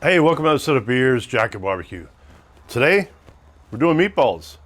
Hey, welcome to another set of beers, Jack and Barbecue. Today, we're doing meatballs.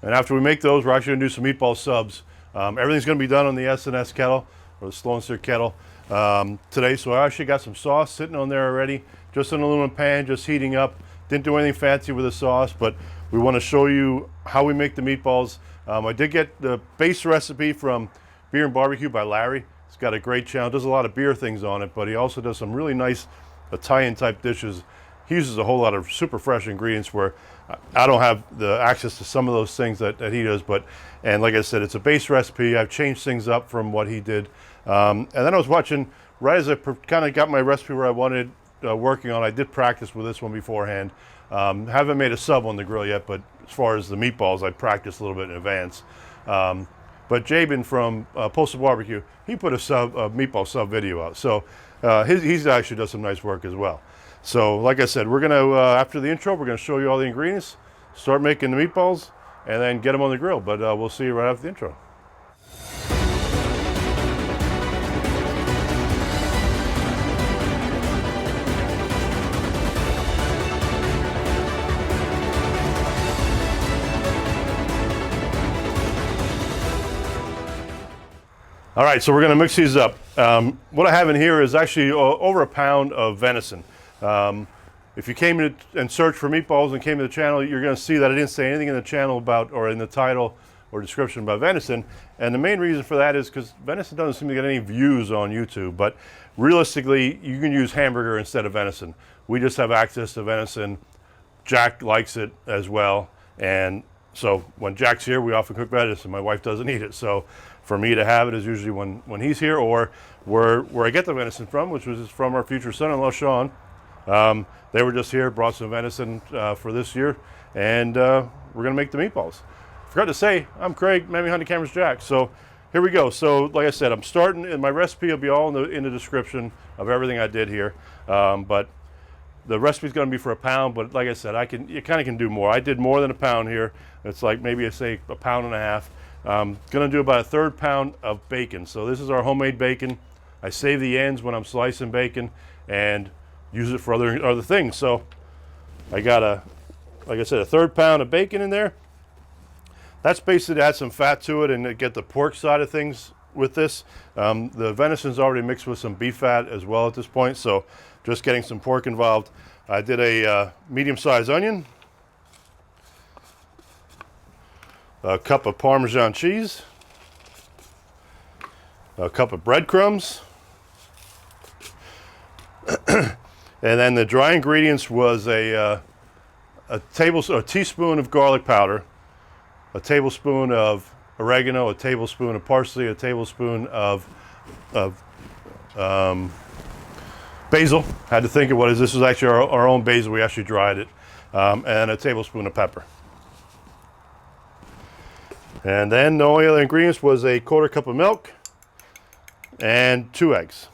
And after we make those, we're actually gonna do some meatball subs. Everything's gonna be done on the S&S kettle, or the Slow N Sear Kettle today. So I actually got some sauce sitting on there already, just in an aluminum pan, just heating up. Didn't do anything fancy with the sauce, but we wanna show you how we make the meatballs. I did get the base recipe from Beer and BBQ by Larry. He's got a great channel, does a lot of beer things on it, but he also does some really nice Italian type dishes. He uses a whole lot of super fresh ingredients where I don't have the access to some of those things that he does, and like I said, it's a base recipe. I've changed things up from what he did. And then I was watching, right as I kind of got my recipe where I wanted working on, I did practice with this one beforehand. Haven't made a sub on the grill yet, but as far as the meatballs, I practiced a little bit in advance. But Jabin from Postal BBQ, he put a meatball sub video out. So he's actually does some nice work as well. So like I said, we're gonna, after the intro, we're gonna show you all the ingredients, start making the meatballs, and then get them on the grill. But we'll see you right after the intro. All right, so we're gonna mix these up. What I have in here is actually over a pound of venison. If you came in and searched for meatballs and came to the channel, you're gonna see that I didn't say anything in the channel about, or in the title or description about venison. And the main reason for that is because venison doesn't seem to get any views on YouTube, but realistically, you can use hamburger instead of venison. We just have access to venison. Jack likes it as well. And so when Jack's here, we often cook venison. My wife doesn't eat it. So for me to have it is usually when he's here, or where I get the venison from, which was from our future son-in-law, Sean. They were just here, brought some venison for this year, and we're gonna make the meatballs. Forgot to say, I'm Craig, Mammy Honey Cameras Jack. So here we go. So like I said, I'm starting, and my recipe will be all in the description of everything I did here. But the recipe's gonna be for a pound, but like I said, you kind of can do more. I did more than a pound here. It's like maybe say a pound and a half. Gonna do about a third pound of bacon. So this is our homemade bacon. I save the ends when I'm slicing bacon and use it for other things. So I got like I said, a third pound of bacon in there. That's basically to add some fat to it and to get the pork side of things with this. The venison's already mixed with some beef fat as well at this point, so just getting some pork involved. I did a medium-sized onion, a cup of Parmesan cheese, a cup of breadcrumbs, and then the dry ingredients was a teaspoon of garlic powder, a tablespoon of oregano, a tablespoon of parsley, a tablespoon of basil. Had to think of what is this. Is actually our own basil. We actually dried it, and a tablespoon of pepper. And then the only other ingredients was a quarter cup of milk and 2 eggs.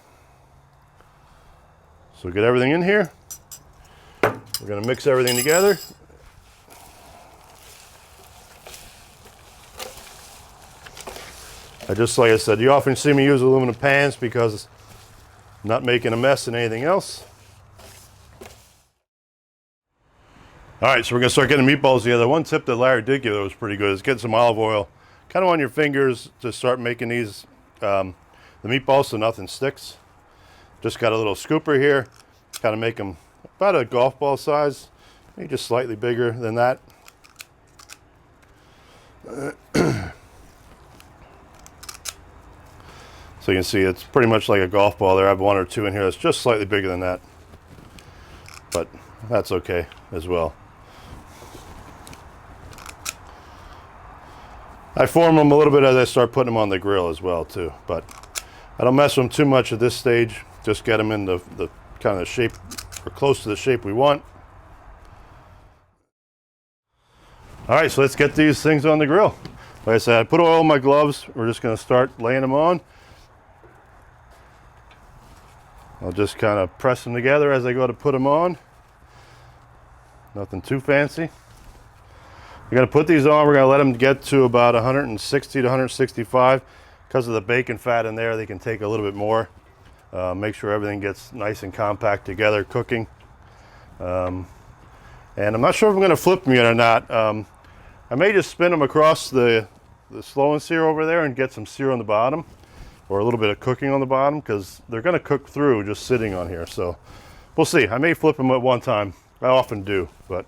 So get everything in here. We're gonna mix everything together. Like I said, you often see me use aluminum pans because I'm not making a mess in anything else. All right, so we're gonna start getting the meatballs together. One tip that Larry did give that was pretty good is get some olive oil, kind of on your fingers to start making these, the meatballs so nothing sticks. Just got a little scooper here, kind of make them about a golf ball size, maybe just slightly bigger than that. So you can see it's pretty much like a golf ball there. I have one or two in here that's just slightly bigger than that, but that's okay as well. I form them a little bit as I start putting them on the grill as well too, but I don't mess with them too much at this stage. Just get them in the kind of the shape, or close to the shape we want. All right, so let's get these things on the grill. Like I said, I put oil on my gloves. We're just gonna start laying them on. I'll just kind of press them together as I go to put them on. Nothing too fancy. We're gonna put these on. We're gonna let them get to about 160 to 165. Because of the bacon fat in there, they can take a little bit more. Make sure everything gets nice and compact together cooking. And I'm not sure if I'm going to flip them yet or not. I may just spin them across the Slow N Sear over there and get some sear on the bottom, or a little bit of cooking on the bottom, because they're going to cook through just sitting on here. So we'll see. I may flip them at one time. I often do, but.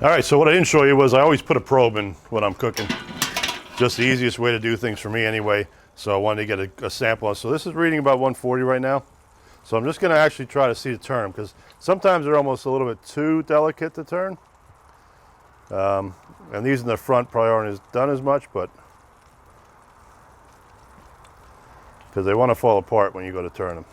All right, so what I didn't show you was I always put a probe in when I'm cooking. Just the easiest way to do things for me anyway. So I wanted to get a sample on. So this is reading about 140 right now. So I'm just going to actually try to see to turn them, because sometimes they're almost a little bit too delicate to turn. And these in the front probably aren't as done as much, but because they want to fall apart when you go to turn them.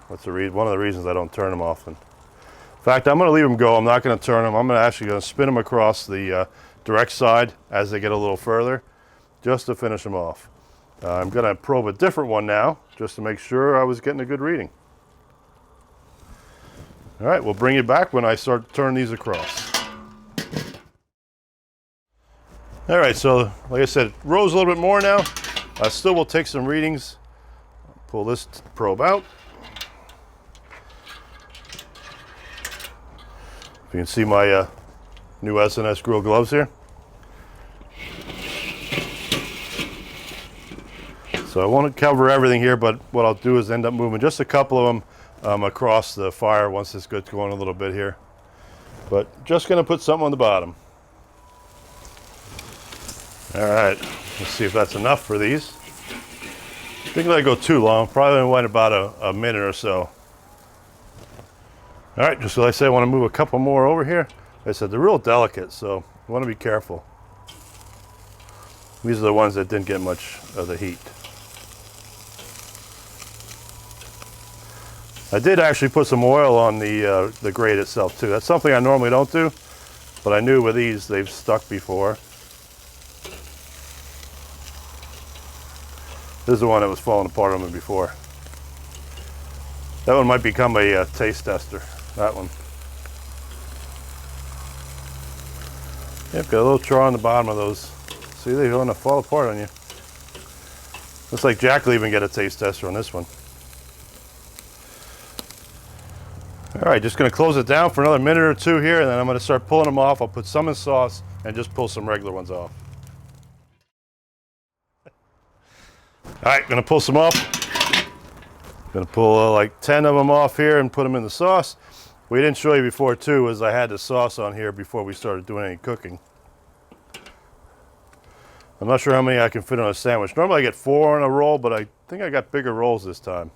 That's one of the reasons I don't turn them often. In fact, I'm going to leave them go. I'm not going to turn them. I'm actually going to spin them across the direct side as they get a little further, just to finish them off. I'm going to probe a different one now, just to make sure I was getting a good reading. All right, we'll bring you back when I start turning these across. All right, so like I said, it rose a little bit more now. I still will take some readings. Pull this probe out. If you can see my new S&S grill gloves here. So I won't cover everything here, but what I'll do is end up moving just a couple of them across the fire once this gets going a little bit here. But just going to put something on the bottom. All right, let's see if that's enough for these. I think let it go too long. Probably went about a minute or so. All right, just like I said, I want to move a couple more over here. Like I said, they're real delicate, so you want to be careful. These are the ones that didn't get much of the heat. I did actually put some oil on the grate itself too. That's something I normally don't do, but I knew with these they've stuck before. This is the one that was falling apart on me before. That one might become a taste tester, that one. Yep, got a little char on the bottom of those. See, they want to fall apart on you. Looks like Jack will even get a taste tester on this one. All right, just going to close it down for another minute or two here, and then I'm going to start pulling them off. I'll put some in sauce and just pull some regular ones off. All right, going to pull some off. Going to pull like 10 of them off here and put them in the sauce. We didn't show you before too, was I had the sauce on here before we started doing any cooking. I'm not sure how many I can fit on a sandwich. Normally I get 4 on a roll, but I think I got bigger rolls this time.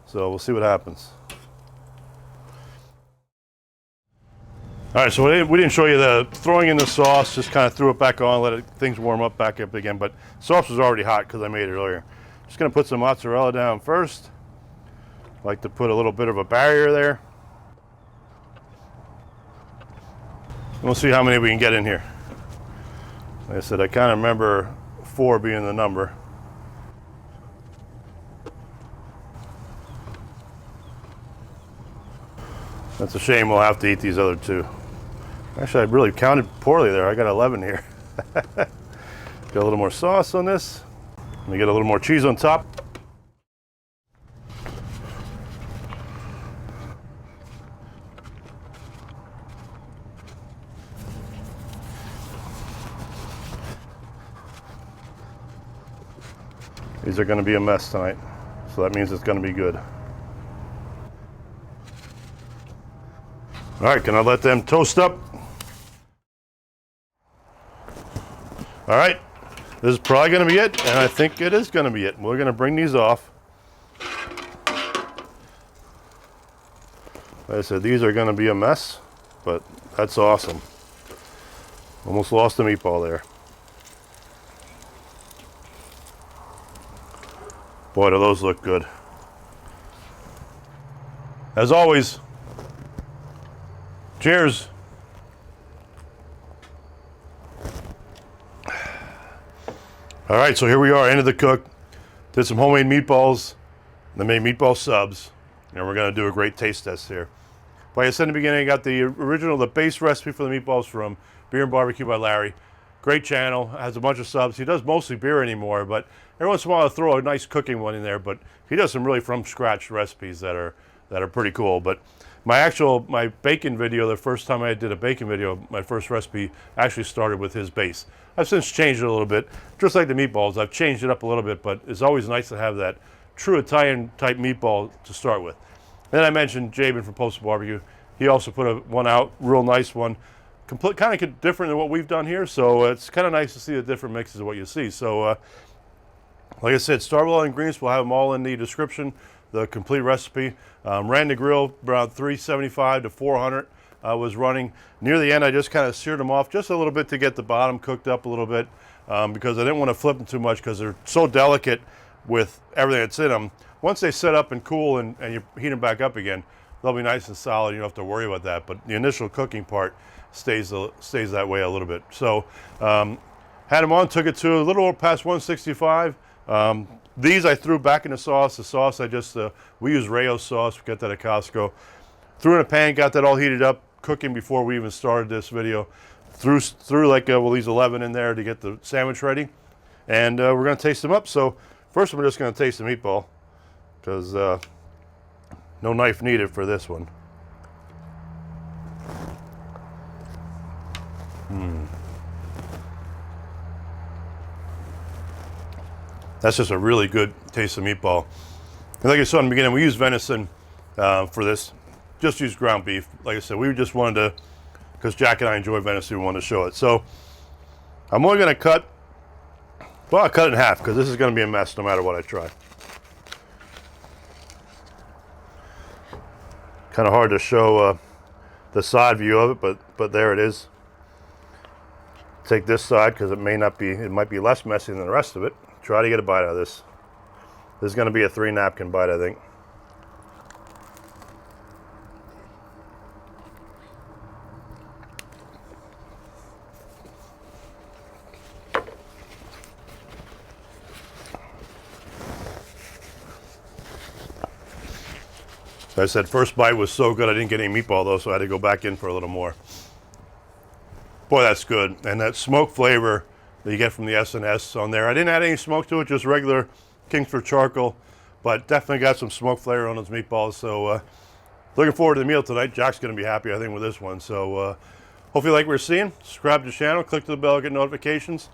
So we'll see what happens. All right, so we didn't show you the throwing in the sauce, just kind of threw it back on, let things warm up back up again, but sauce was already hot because I made it earlier. Just gonna put some mozzarella down first. Like to put a little bit of a barrier there. We'll see how many we can get in here. Like I said, I kind of remember 4 being the number. That's a shame we'll have to eat these other 2. Actually, I really counted poorly there. I got 11 here. Got a little more sauce on this. Let me get a little more cheese on top. These are going to be a mess tonight, so that means it's going to be good. All right, can I let them toast up? All right, this is probably going to be it, and I think it is going to be it. We're going to bring these off. Like I said, these are going to be a mess, but that's awesome. Almost lost the meatball there. Boy, do those look good. As always, cheers. All right, so here we are, end of the cook. Did some homemade meatballs, then made meatball subs, and we're gonna do a great taste test here. Like I said in the beginning, I got the base recipe for the meatballs from Beer and BBQ by Larry. Great channel, has a bunch of subs. He does mostly beer anymore, but every once in a while I'll throw a nice cooking one in there. But he does some really from scratch recipes that are pretty cool. But my bacon video, the first time I did a bacon video, my first recipe actually started with his base. I've since changed it a little bit, just like the meatballs. I've changed it up a little bit, but it's always nice to have that true Italian type meatball to start with. And then I mentioned Jabin from Postal BBQ. He also put one out, real nice one. Kind of different than what we've done here, so it's kind of nice to see the different mixes of what you see. So like I said, start with all the ingredients. We'll have them all in the description, the complete recipe. Ran the grill around 375 to 400 was running. Near the end I just kind of seared them off just a little bit to get the bottom cooked up a little bit, because I didn't want to flip them too much because they're so delicate with everything that's in them. Once they set up and cool and you heat them back up again, they'll be nice and solid. You don't have to worry about that, but the initial cooking part stays that way a little bit. So had them on, took it to a little past 165. These I threw back in the sauce. The sauce we use Rayo sauce. We got that at Costco. Threw in a pan, got that all heated up, cooking before we even started this video. Threw like these 11 in there to get the sandwich ready, and we're gonna taste them up. So first we're just gonna taste the meatball, because no knife needed for this one. That's just a really good taste of meatball. And like I said in the beginning, we use venison for this. Just use ground beef. Like I said, we just wanted to, because Jack and I enjoy venison, we wanted to show it. So I'm only going to I'll cut it in half, because this is going to be a mess no matter what I try. Kind of hard to show the side view of it, but there it is. Take this side, because it might be less messy than the rest of it. Try to get a bite out of this. This is going to be a 3 napkin bite, I think. So I said first bite was so good I didn't get any meatball though, so I had to go back in for a little more. Boy, that's good. And that smoke flavor that you get from the S&S on there. I didn't add any smoke to it, just regular Kingsford charcoal, but definitely got some smoke flavor on those meatballs. So looking forward to the meal tonight. Jack's going to be happy, I think, with this one. So hopefully you like what we're seeing. Subscribe to the channel, click to the bell, get notifications.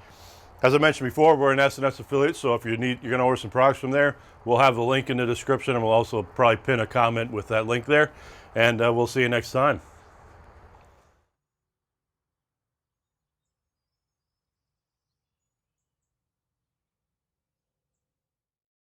As I mentioned before, we're an S&S affiliate, so if you're going to order some products from there, we'll have the link in the description, and we'll also probably pin a comment with that link there. And we'll see you next time.